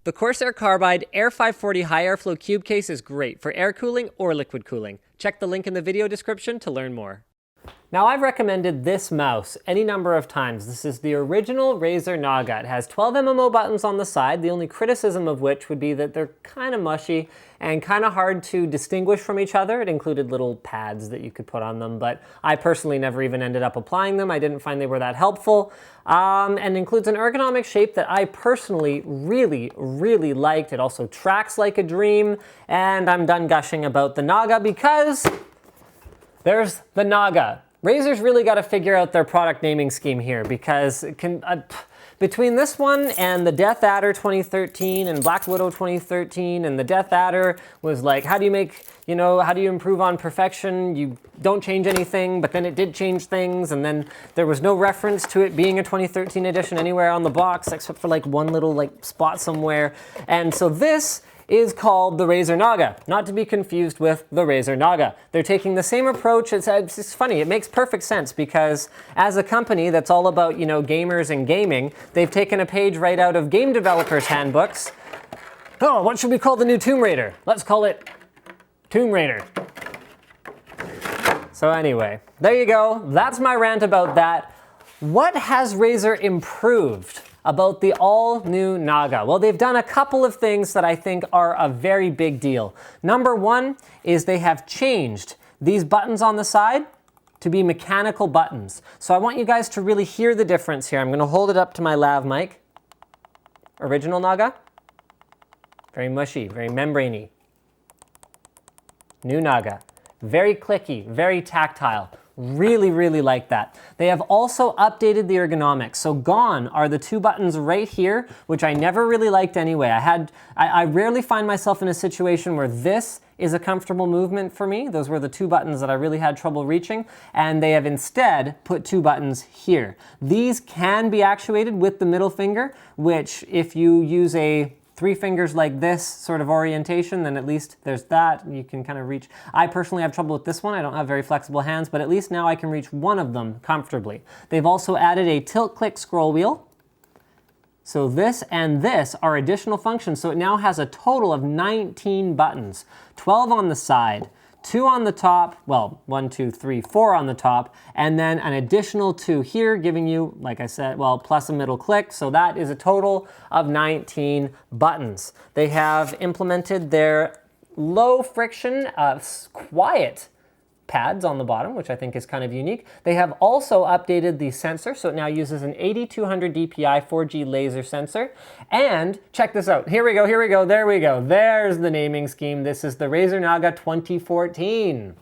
The Corsair Carbide Air 540 high airflow cube case is great for air cooling or liquid cooling. Check the link in the video description to learn more. Now, I've recommended this mouse any number of times. This is the original Razer Naga. It has 12 MMO buttons on the side, the only criticism of which would be that they're kind of mushy and kind of hard to distinguish from each other. It included little pads that you could put on them, but I personally never even ended up applying them. I didn't find they were that helpful. And includes an ergonomic shape that I personally really liked. It also tracks like a dream, and I'm done gushing about the Naga because there's the Naga. Razer's really got to figure out their product naming scheme here because between this one and the Death Adder 2013 and Black Widow 2013, and the Death Adder was like, how do you make, how do you improve on perfection? You don't change anything, but then it did change things, and then there was no reference to it being a 2013 edition anywhere on the box except for like one little spot somewhere. And so this is called the Razer Naga, not to be confused with the Razer Naga. They're taking the same approach. It's funny, it makes perfect sense because as a company that's all about, gamers and gaming, they've taken a page right out of game developers' handbooks. Oh, what should we call the new Tomb Raider? Let's call it Tomb Raider. So anyway, there you go. That's my rant about that. What has Razer improved about the all-new Naga? Well, they've done a couple of things that I think are a very big deal. Number one is they have changed these buttons on the side to be mechanical buttons. So I want you guys to really hear the difference here. I'm going to hold it up to my lav mic. Original Naga, very mushy, very membraney. New Naga, very clicky, very tactile. Really like that. They have also updated the ergonomics. So gone are the two buttons right here, which I never really liked anyway. I rarely find myself in a situation where this is a comfortable movement for me. Those were the two buttons that I really had trouble reaching, and they have instead put two buttons here. These can be actuated with the middle finger, which if you use a three fingers like this sort of orientation, then at least there's that. You can kind of reach. I personally have trouble with this one. I don't have very flexible hands, but at least now I can reach one of them comfortably. They've also added a tilt-click scroll wheel. So this and this are additional functions. So it now has a total of 19 buttons, 12 on the side, 2 on the top, well, 1, 2, 3, 4 on the top, and then an additional 2 here, giving you, like I said, well, plus a middle click. So that is a total of 19 buttons. They have implemented their low friction, quiet pads on the bottom, which I think is kind of unique. They have also updated the sensor, so it now uses an 8200 DPI 4G laser sensor. And check this out. Here we go, there we go. There's the naming scheme. This is the Razer Naga 2014.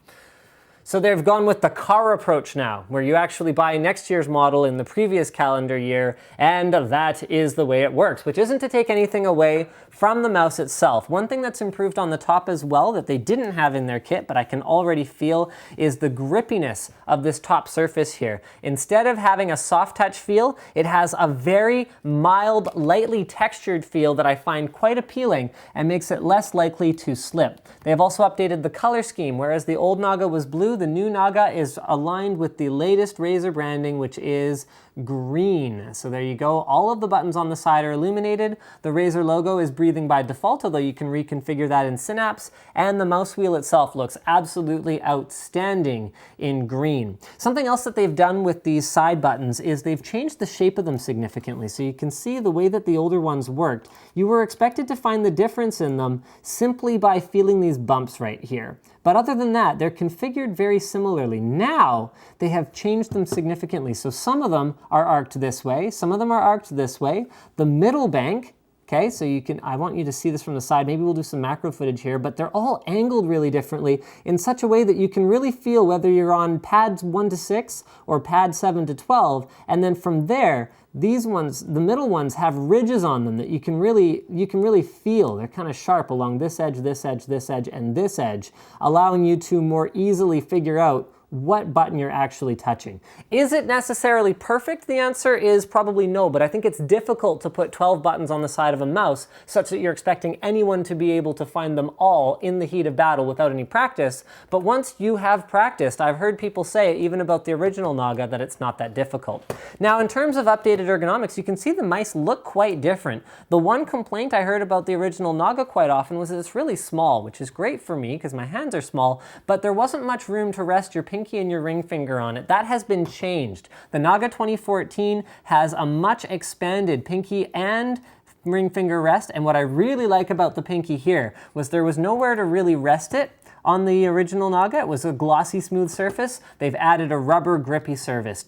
So they've gone with the car approach now, where you actually buy next year's model in the previous calendar year, and that is the way it works, which isn't to take anything away from the mouse itself. One thing that's improved on the top as well that they didn't have in their kit, but I can already feel, is the grippiness of this top surface here. Instead of having a soft touch feel, it has a very mild, lightly textured feel that I find quite appealing and makes it less likely to slip. They have also updated the color scheme. Whereas the old Naga was blue, the new Naga is aligned with the latest Razer branding, which is green. So there you go. All of the buttons on the side are illuminated. The Razer logo is breathing by default, although you can reconfigure that in Synapse. And the mouse wheel itself looks absolutely outstanding in green. Something else that they've done with these side buttons is they've changed the shape of them significantly. So you can see the way that the older ones worked. You were expected to find the difference in them simply by feeling these bumps right here. But other than that, they're configured very similarly. Now, they have changed them significantly. So some of them are arced this way, some of them are arced this way. The middle bank, okay, so I want you to see this from the side. Maybe we'll do some macro footage here, but they're all angled really differently in such a way that you can really feel whether you're on pads 1 to 6 or pad 7 to 12. And then from there, these ones, the middle ones, have ridges on them that you can really feel. They're kind of sharp along this edge, this edge, this edge, and this edge, allowing you to more easily figure out what button you're actually touching. Is it necessarily perfect? The answer is probably no, but I think it's difficult to put 12 buttons on the side of a mouse such that you're expecting anyone to be able to find them all in the heat of battle without any practice. But once you have practiced, I've heard people say, even about the original Naga, that it's not that difficult. Now, in terms of updated ergonomics, you can see the mice look quite different. The one complaint I heard about the original Naga quite often was that it's really small, which is great for me because my hands are small, but there wasn't much room to rest your pinky and your ring finger on it. That has been changed. The Naga 2014 has a much expanded pinky and ring finger rest, and what I really like about the pinky here was there was nowhere to really rest it. On the original Naga, it was a glossy, smooth surface. They've added a rubber grippy surface,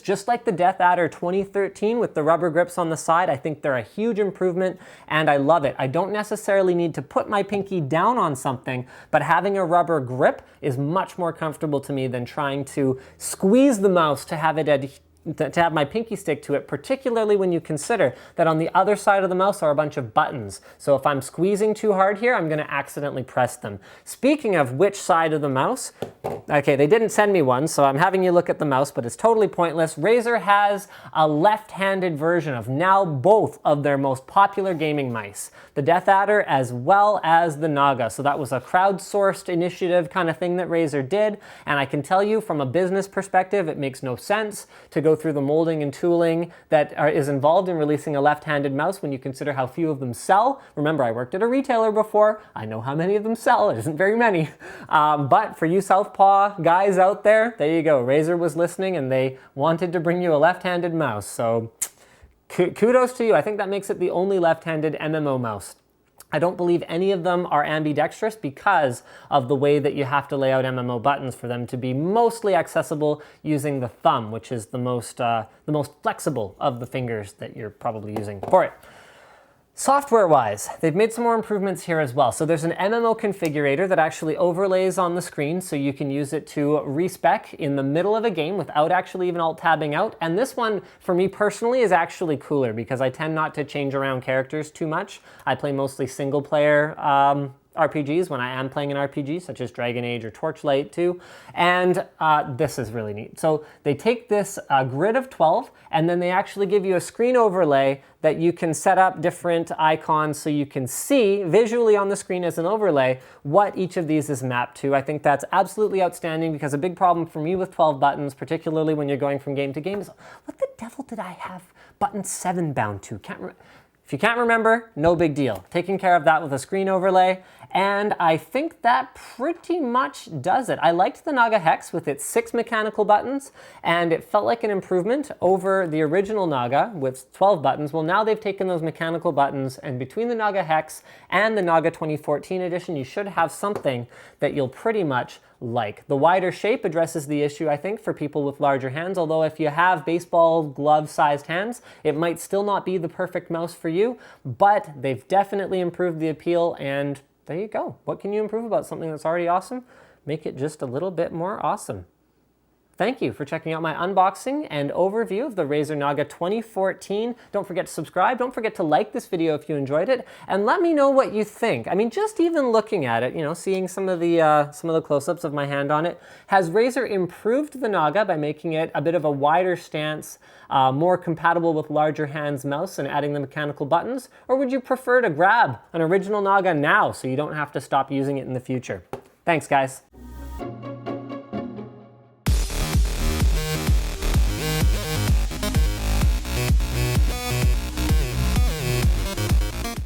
just like the Death Adder 2013 with the rubber grips on the side. I think they're a huge improvement, and I love it. I don't necessarily need to put my pinky down on something, but having a rubber grip is much more comfortable to me than trying to squeeze the mouse to have it to have my pinky stick to it, particularly when you consider that on the other side of the mouse are a bunch of buttons. So if I'm squeezing too hard here, I'm gonna accidentally press them. Speaking of which side of the mouse, okay, they didn't send me one, so I'm having you look at the mouse, but it's totally pointless. Razer has a left-handed version of now both of their most popular gaming mice, the Death Adder as well as the Naga. So that was a crowdsourced initiative kind of thing that Razer did, and I can tell you from a business perspective, it makes no sense to go through the molding and tooling that is involved in releasing a left-handed mouse when you consider how few of them sell. Remember, I worked at a retailer before. I know how many of them sell. It isn't very many. But for you Southpaw guys out there, there you go. Razer was listening and they wanted to bring you a left-handed mouse. So kudos to you. I think that makes it the only left-handed MMO mouse. I don't believe any of them are ambidextrous because of the way that you have to lay out MMO buttons for them to be mostly accessible using the thumb, which is the most flexible of the fingers that you're probably using for it. Software-wise, they've made some more improvements here as well. So there's an MMO configurator that actually overlays on the screen so you can use it to respec in the middle of a game without actually even alt-tabbing out. And this one, for me personally, is actually cooler because I tend not to change around characters too much. I play mostly single-player RPGs when I am playing an RPG, such as Dragon Age or Torchlight 2, and this is really neat. So they take this grid of 12, and then they actually give you a screen overlay that you can set up different icons so you can see visually on the screen as an overlay what each of these is mapped to. I think that's absolutely outstanding because a big problem for me with 12 buttons, particularly when you're going from game to game, is what the devil did I have button 7 bound to? If you can't remember, no big deal. Taking care of that with a screen overlay, and I think that pretty much does it. I liked the Naga Hex with its 6 mechanical buttons, and it felt like an improvement over the original Naga with 12 buttons. Well, now they've taken those mechanical buttons, and between the Naga Hex and the Naga 2014 edition, you should have something that you'll pretty much like. The wider shape addresses the issue, I think, for people with larger hands, although if you have baseball glove-sized hands, it might still not be the perfect mouse for you, but they've definitely improved the appeal, and there you go. What can you improve about something that's already awesome? Make it just a little bit more awesome. Thank you for checking out my unboxing and overview of the Razer Naga 2014. Don't forget to subscribe. Don't forget to like this video if you enjoyed it, and let me know what you think. I mean, just even looking at it, you know, seeing some of the close-ups of my hand on it, has Razer improved the Naga by making it a bit of a wider stance, more compatible with larger hands mouse and adding the mechanical buttons, or would you prefer to grab an original Naga now so you don't have to stop using it in the future? Thanks, guys.